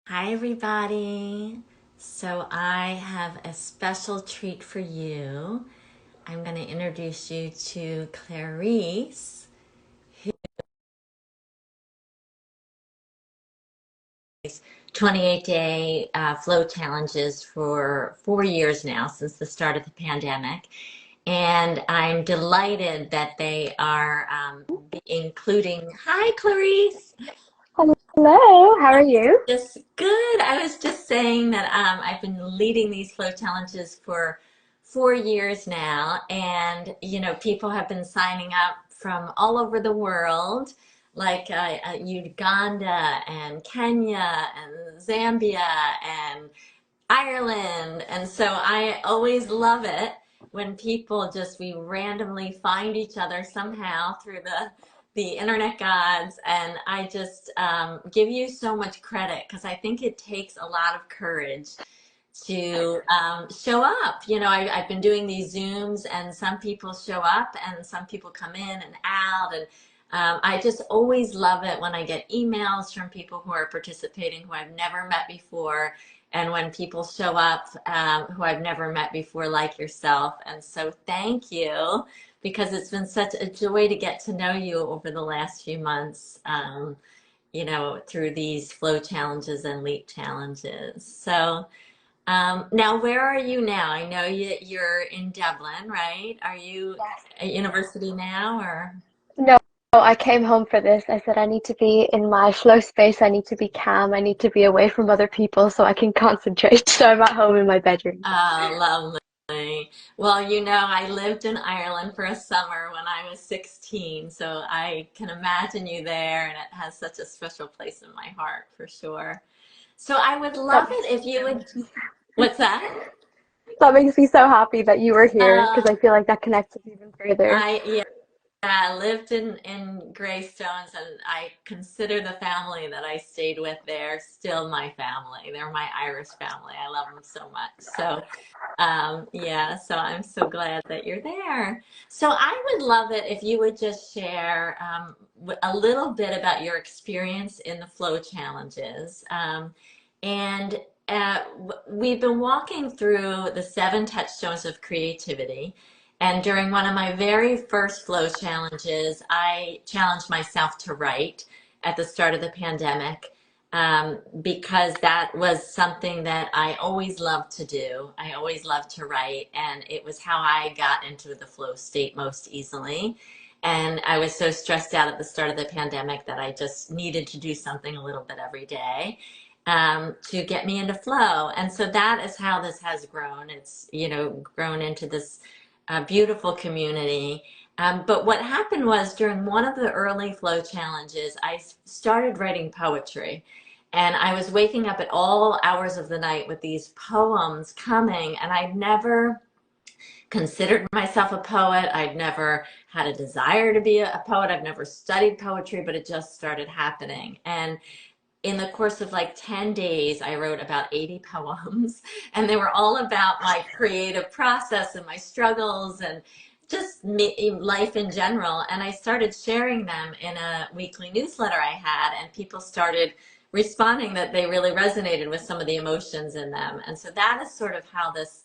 Hi, everybody. So, I have a special treat for you. I'm going to introduce you to Clarice, 28-day flow challenges for 4 years now since the start of the pandemic. And I'm delighted that they are including, hi, Clarice. Hello, how are you? Just good. I was just saying that I've been leading these flow challenges for 4 years now, and people have been signing up from all over the world, like Uganda and Kenya and Zambia and Ireland. And so I always love it when people just we randomly find each other somehow through the internet gods. And I just give you so much credit because I think it takes a lot of courage to show up. I've been doing these Zooms, and some people show up and some people come in and out. And I just always love it when I get emails from people who are participating who I've never met before, and when people show up who I've never met before, like yourself. And so thank you, because it's been such a joy to get to know you over the last few months, through these flow challenges and leap challenges. So now, where are you now? I know you're in Dublin, right? Are you Yes. at university now, or? No, I came home for this. I said I need to be in my flow space. I need to be calm. I need to be away from other people so I can concentrate. So I'm at home in my bedroom. Lovely. Well, I lived in Ireland for a summer when I was 16, so I can imagine you there, and it has such a special place in my heart for sure. So I would That love makes it if you would. What's that? that makes me so happy that you were here because Uh, I feel like that connects us even further. yeah, I lived in Greystones, and I consider the family that I stayed with there still my family. They're my Irish family. I love them so much. So, yeah, so I'm so glad that you're there. So I would love it if you would just share a little bit about your experience in the flow challenges. And we've been walking through the 7 touchstones of creativity. And during one of my very first flow challenges, I challenged myself to write at the start of the pandemic, because that was something that I always loved to do. I always loved to write, and it was how I got into the flow state most easily. And I was so stressed out at the start of the pandemic that I just needed to do something a little bit every day to get me into flow. And so that is how this has grown. It's, grown into this beautiful community. But what happened was during one of the early flow challenges, I started writing poetry. And I was waking up at all hours of the night with these poems coming, and I'd never considered myself a poet. I'd never had a desire to be a poet. I've never studied poetry, but it just started happening. And in the course of like 10 days, I wrote about 80 poems, and they were all about my creative process and my struggles and just life in general. And I started sharing them in a weekly newsletter I had, and people started responding that they really resonated with some of the emotions in them. And so that is sort of how this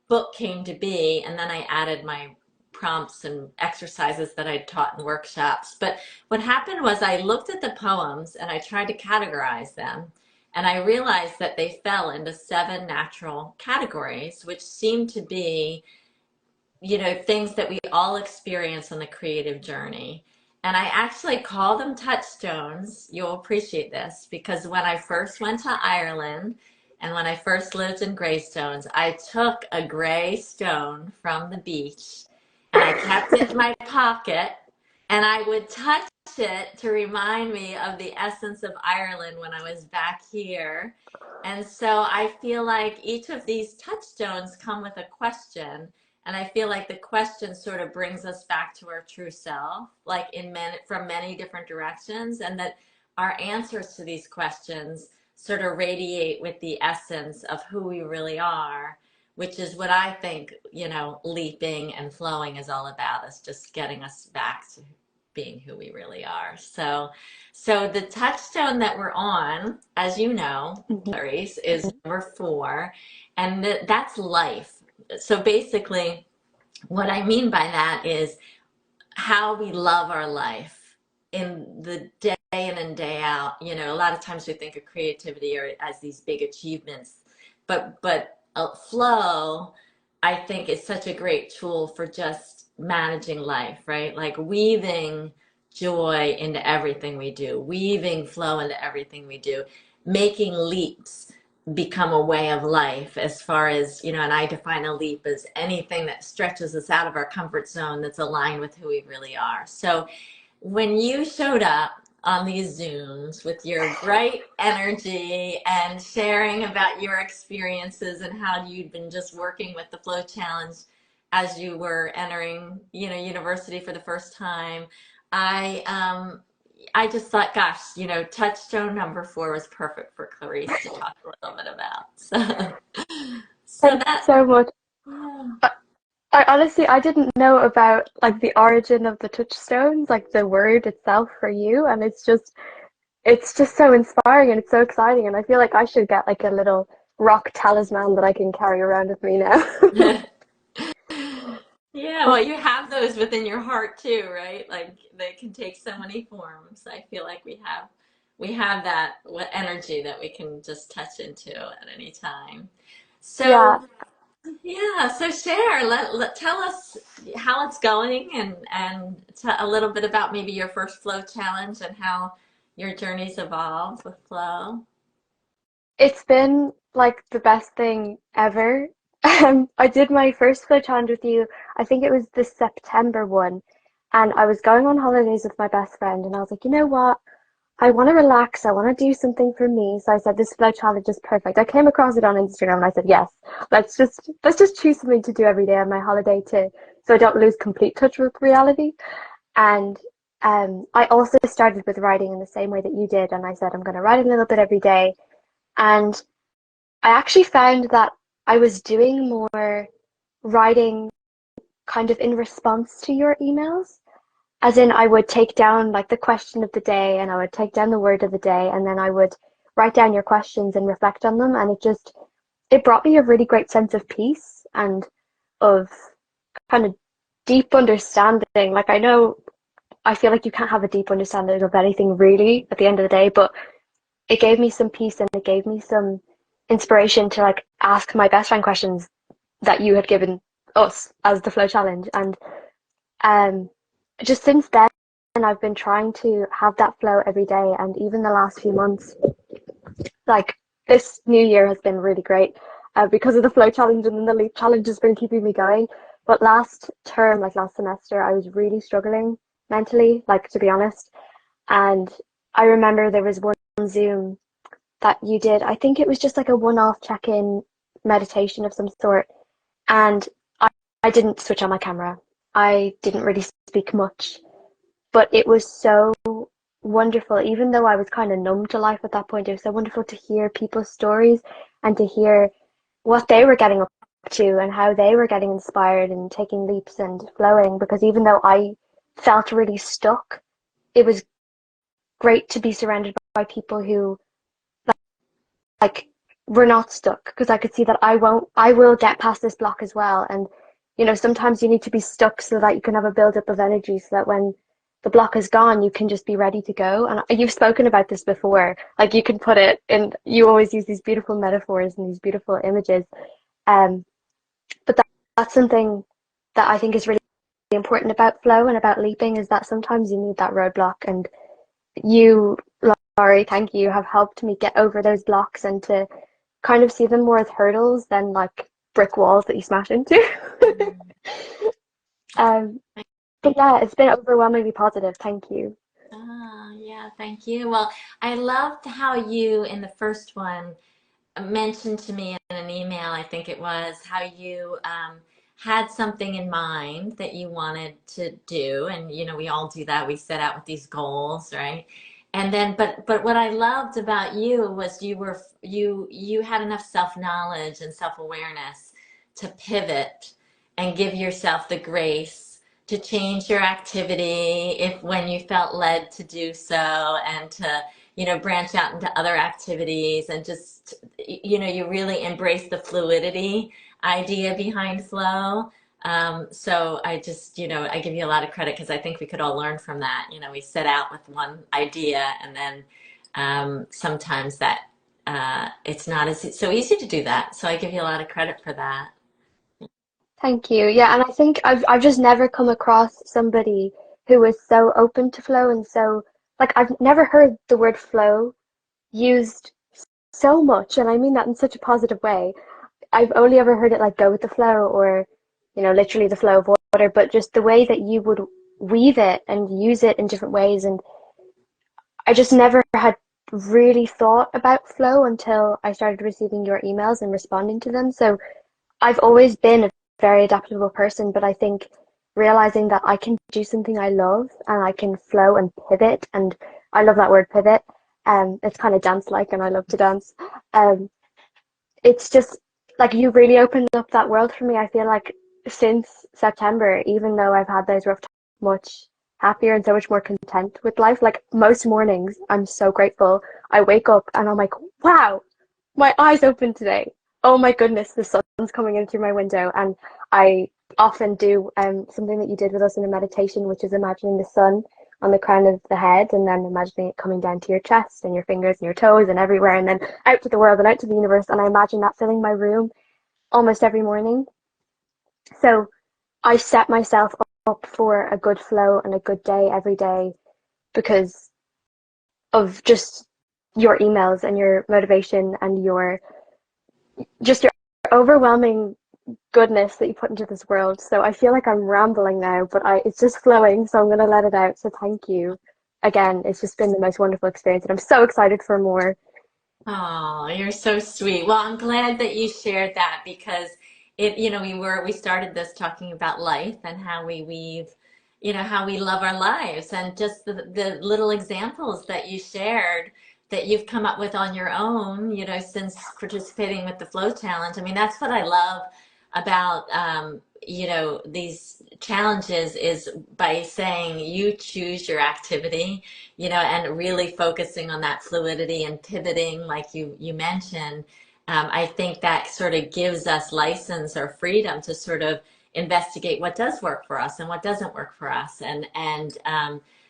book came to be. And then I added my prompts and exercises that I'd taught in workshops. But what happened was I looked at the poems and I tried to categorize them. And I realized that they fell into 7 natural categories, which seemed to be, things that we all experience on the creative journey. And I actually call them touchstones. You'll appreciate this because when I first went to Ireland and when I first lived in Greystones, I took a gray stone from the beach and I kept it in my pocket, and I would touch it to remind me of the essence of Ireland when I was back here. And so I feel like each of these touchstones come with a question, and I feel like the question sort of brings us back to our true self, like from many different directions, and that our answers to these questions sort of radiate with the essence of who we really are, which is what I think, leaping and flowing is all about, is just getting us back being who we really are. So the touchstone that we're on, as you know, Mhm. Clarice, is number 4, and that's life. So basically, what I mean by that is how we love our life in the day in and day out. You know, a lot of times we think of creativity or as these big achievements, but flow, I think, is such a great tool for just managing life, right? Like weaving joy into everything we do, weaving flow into everything we do, making leaps become a way of life, as far as, you know, and I define a leap as anything that stretches us out of our comfort zone that's aligned with who we really are. So when you showed up on these Zooms with your bright energy and sharing about your experiences and how you'd been just working with the Flow Challenge as you were entering, you know, university for the first time, I just thought, gosh, you know, Touchstone number 4 was perfect for Clarice to talk a little bit about. So Thank you that, so much. yeah. I, I honestly, I didn't know about like the origin of the touchstones, like the word itself for you, and it's just so inspiring and it's so exciting, and I feel like I should get like a little rock talisman that I can carry around with me now. Yeah, well, you have those within your heart too, right? Like they can take so many forms. I feel like we have that energy that we can just touch into at any time. Yeah, So yeah, so share, tell us how it's going, and a little bit about maybe your first flow challenge and how your journey's evolved with flow. it's been like the best thing ever. I did my first flow challenge with you. I think it was the September one, and I was going on holidays with my best friend, and I was like, you know what? I want to relax. I want to do something for me. So I said, this flow challenge is perfect. I came across it on Instagram and I said, yes, let's just choose something to do every day on my holiday so I don't lose complete touch with reality. And I also started with writing in the same way that you did. And I said, I'm going to write a little bit every day. And I actually found that I was doing more writing kind of in response to your emails. As in, I would take down like the question of the day and I would take down the word of the day and then I would write down your questions and reflect on them. And it brought me a really great sense of peace and of kind of deep understanding. Like, I know, I feel like you can't have a deep understanding of anything really at the end of the day, but it gave me some peace and it gave me some inspiration to like ask my best friend questions that you had given us as the flow challenge. And um, just since then, I've been trying to have that flow every day. And even the last few months, like this new year has been really great because of the flow challenge, and then the leap challenge has been keeping me going. But last term, like last semester, I was really struggling mentally, like to be honest. And I remember there was one Zoom that you did. I think it was just like a one-off check-in meditation of some sort. And I, I didn't switch on my camera. I didn't really speak much, but it was so wonderful. Even though I was kind of numb to life at that point, it was so wonderful to hear people's stories and to hear what they were getting up to and how they were getting inspired and taking leaps and flowing. Because even though I felt really stuck, it was great to be surrounded by people who like were not stuck, because I could see that I will get past this block as well. And sometimes you need to be stuck so that you can have a build up of energy so that when the block is gone, you can just be ready to go. And you've spoken about this before. Like you can put it in, you always use these beautiful metaphors and these beautiful images. Um, but that's something that I think is really important about flow and about leaping, is that sometimes you need that roadblock. And you, Laurie, thank you, have helped me get over those blocks and to kind of see them more as hurdles than like brick walls that you smash into. um, but yeah, it's been overwhelmingly positive. Thank you. Ah, yeah, thank you. Well, I loved how you, in the first one, mentioned to me in an email, I think it was, how you had something in mind that you wanted to do. And, you know, we all do that. We set out with these goals, right? And then, but what I loved about you was you had enough self-knowledge and self-awareness to pivot and give yourself the grace to change your activity if when you felt led to do so, and to, branch out into other activities, and just, you really embrace the fluidity idea behind flow. So I just, I give you a lot of credit because I think we could all learn from that. We set out with one idea, and then sometimes that it's not as so easy to do that. So I give you a lot of credit for that. Thank you. Yeah, and I think I've just never come across somebody who is so open to flow and so like I've never heard the word flow used so much, and I mean that in such a positive way. I've only ever heard it like go with the flow or, literally the flow of water, but just the way that you would weave it and use it in different ways. And I just never had really thought about flow until I started receiving your emails and responding to them. So I've always been a very adaptable person, but I think realizing that I can do something I love and I can flow and pivot, and I love that word pivot. It's kind of dance-like, and I love to dance. Um, it's just like you really opened up that world for me. I feel like since September, even though I've had those rough times, much happier and so much more content with life. Like most mornings, I'm so grateful. I wake up and I'm like, wow, my eyes open today. Oh my goodness, the sun's coming in through my window. And I often do something that you did with us in a meditation, which is imagining the sun on the crown of the head and then imagining it coming down to your chest and your fingers and your toes and everywhere and then out to the world and out to the universe. And I imagine that filling my room almost every morning. So I set myself up for a good flow and a good day every day because of just your emails and your motivation and your just your overwhelming goodness that you put into this world. So I feel like I'm rambling now, but it's just flowing, so I'm going to let it out. So thank you again. It's just been the most wonderful experience, and I'm so excited for more. Oh, you're so sweet. Well, I'm glad that you shared that because we started this talking about life and how we weave, how we love our lives, and just the little examples that you shared that you've come up with on your own, since participating with the Flow Challenge. I mean, that's what I love about, these challenges is by saying you choose your activity, and really focusing on that fluidity and pivoting, like you mentioned. I think that sort of gives us license or freedom to sort of investigate what does work for us and what doesn't work for us, and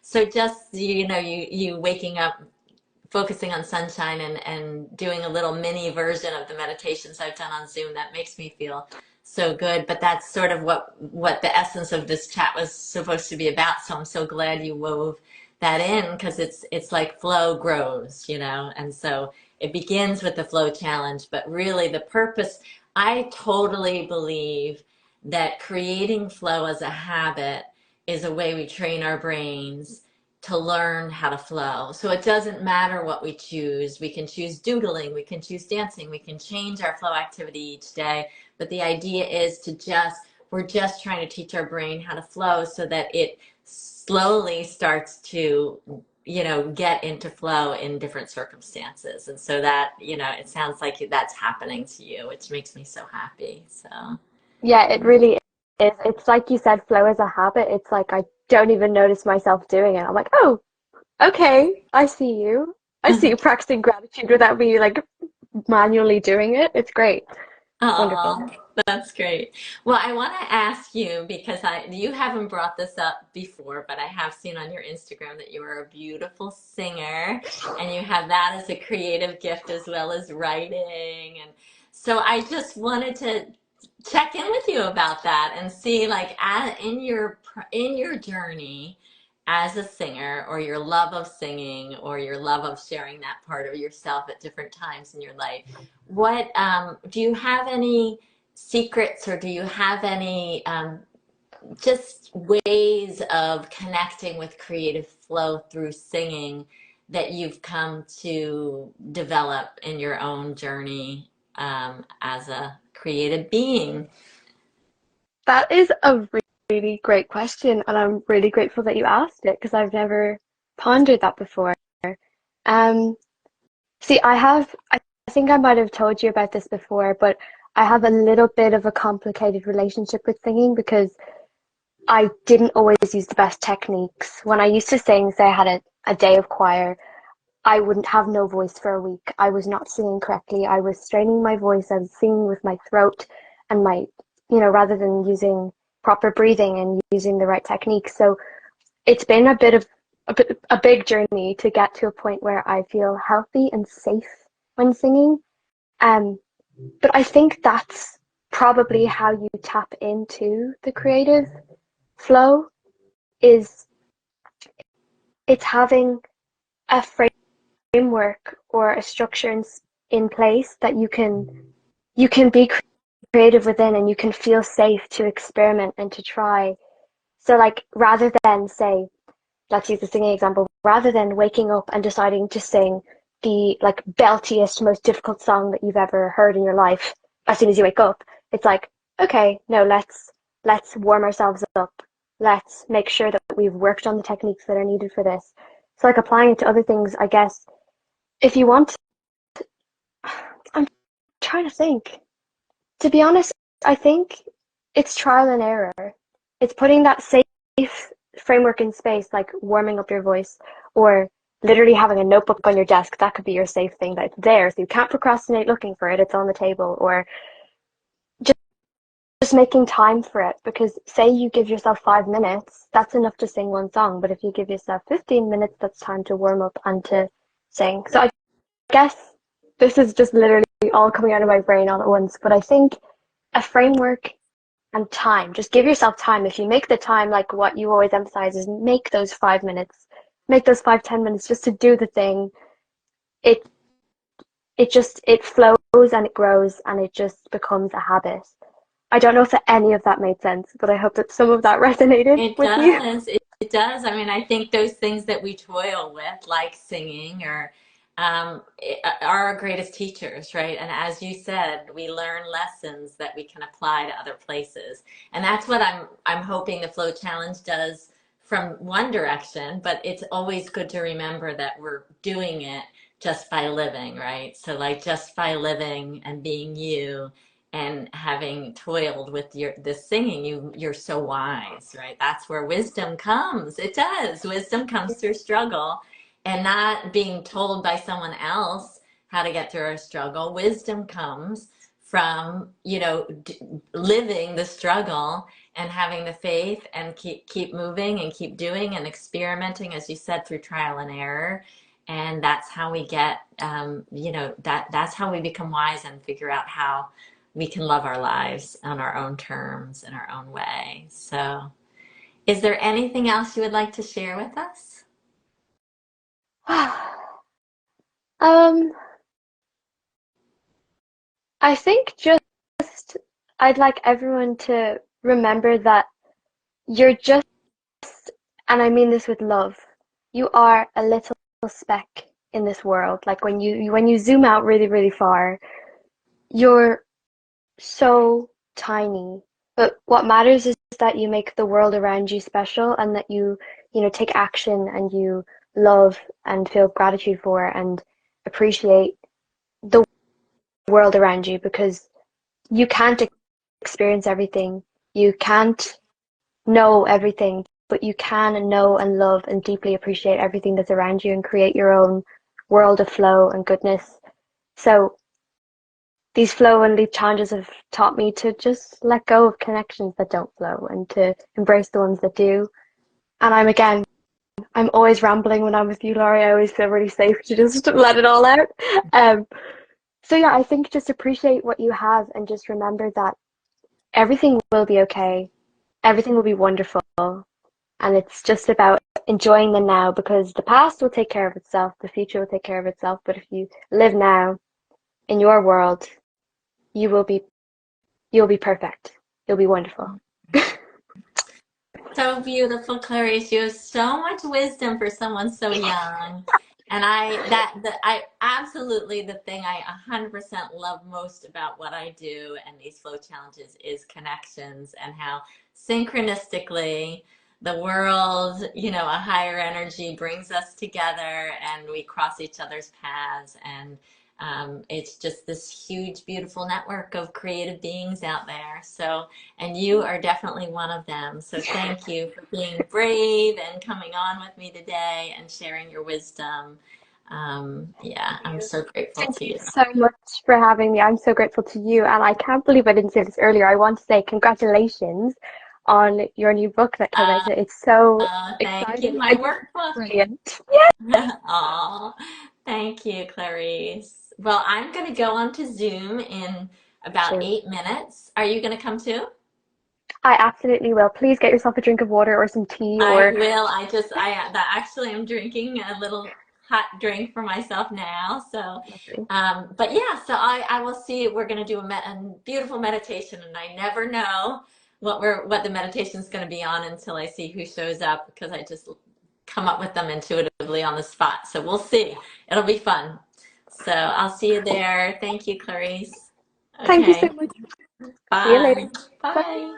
so just you waking up, focusing on sunshine, and doing a little mini version of the meditations I've done on Zoom, that makes me feel so good. But that's sort of what the essence of this chat was supposed to be about. So I'm so glad you wove that in, because it's like flow grows, and so it begins with the flow challenge, but really the purpose, I totally believe that creating flow as a habit is a way we train our brains to learn how to flow. So it doesn't matter what we choose. We can choose doodling, we can choose dancing, we can change our flow activity each day. But the idea is we're just trying to teach our brain how to flow so that it slowly starts to, get into flow in different circumstances. And so that, it sounds like that's happening to you, which makes me so happy. So, Yeah, it really is. It's like you said, flow is a habit. It's like I don't even notice myself doing it. I'm like, oh, okay, I see you. I see you practicing gratitude without me like manually doing it. It's great. It's wonderful. oh, that's great. Well, I want to ask you because you haven't brought this up before, but I have seen on your Instagram that you are a beautiful singer, and you have that as a creative gift as well as writing. And so I just wanted to check in with you about that and see, like, in your journey as a singer, or your love of singing, or your love of sharing that part of yourself at different times in your life, what do you have any secrets, or do you have any just ways of connecting with creative flow through singing that you've come to develop in your own journey as a creative being? That is a really great question, and I'm really grateful that you asked it because I've never pondered that before. Um, See, I think I might have told you about this before, but I have a little bit of a complicated relationship with singing because I didn't always use the best techniques. When I used to sing, say I had a day of choir, I wouldn't have no voice for a week. I was not singing correctly. I was straining my voice. I was singing with my throat and my, rather than using proper breathing and using the right technique. So it's been a big journey to get to a point where I feel healthy and safe when singing. Um, but I think that's probably how you tap into the creative flow is it's having a framework or a structure in place that you can be creative within and you can feel safe to experiment and to try. So like rather than say, let's use the singing example, rather than waking up and deciding to sing the like beltiest, most difficult song that you've ever heard in your life as soon as you wake up, it's like, okay, no, let's warm ourselves up. Let's make sure that we've worked on the techniques that are needed for this. So like applying it to other things, I guess, if you want, I'm trying to think. To be honest, I think it's trial and error. It's putting that safe framework in space, like warming up your voice or literally having a notebook on your desk. That could be your safe thing that's there. So you can't procrastinate looking for it. It's on the table. Or just, just making time for it. Because say you give yourself 5 minutes, that's enough to sing one song. But if you give yourself 15 minutes, that's time to warm up and to sing. So I guess this is just literally all coming out of my brain all at once. But I think a framework and time. Just give yourself time. If you make the time, like what you always emphasize is make those 5 minutes, make those 5, 10 minutes just to do the thing. It it flows and it grows and it just becomes a habit. I don't know if any of that made sense, but I hope that some of that resonated It with you. does. It does. I mean, I think those things that we toil with, like singing or are our greatest teachers, right? And as you said, we learn lessons that we can apply to other places. And that's what I'm hoping the Flow Challenge does from one direction, but it's always good to remember that we're doing it just by living, right? So like just by living and being you and having toiled with your this singing, you're so wise, right? That's where wisdom comes. It does. Wisdom comes through struggle and not being told by someone else how to get through a struggle. Wisdom comes from, living the struggle and having the faith and keep moving and keep doing and experimenting, as you said, through trial and error. And that's how we get, that's how we become wise and figure out how we can love our lives on our own terms in our own way. So, is there anything else you would like to share with us? um, I think just I'd like everyone to remember that you're just, and I mean this with love, you are a little speck in this world. Like when you zoom out really, really far, you're so tiny. But what matters is that you make the world around you special and that you take action and you love and feel gratitude for and appreciate the world around you because you can't experience everything. You can't know everything, but you can know and love and deeply appreciate everything that's around you and create your own world of flow and goodness. So these flow and leap challenges have taught me to just let go of connections that don't flow and to embrace the ones that do. And I'm always rambling when I'm with you, Laurie. I always feel really safe to just let it all out. Um, so yeah, I think just appreciate what you have and just remember that everything will be okay. Everything will be wonderful. And it's just about enjoying the now because the past will take care of itself, the future will take care of itself. But if you live now in your world, you will be you'll be perfect. You'll be wonderful. So beautiful, Clarice. You have so much wisdom for someone so young. And I absolutely the thing I 100% love most about what I do and these flow challenges is connections and how synchronistically the world, a higher energy brings us together and we cross each other's paths and It's just this huge, beautiful network of creative beings out there. So, and you are definitely one of them. So thank you for being brave and coming on with me today and sharing your wisdom. Yeah, I'm You. so grateful Thank to you you. so much for having me. I'm so grateful to you, and I can't believe I didn't say this earlier. I want to say congratulations on your new book that came out. It's so Thank you. exciting My and you're workbook. brilliant. Oh, thank you, Clarice. Well, I'm going to go on to Zoom in about Sure. 8 minutes. Are you going to come too? I absolutely will. Please get yourself a drink of water or some tea I or will. Actually, I'm drinking a little hot drink for myself now. So, lovely. but yeah, so I will see. We're going to do a beautiful meditation, and I never know what the meditation is going to be on until I see who shows up because I just come up with them intuitively on the spot. So we'll see. It'll be fun. So I'll see you there. Thank you, Clarice. Thank you so Okay. much. See you later. Bye. Bye. Bye.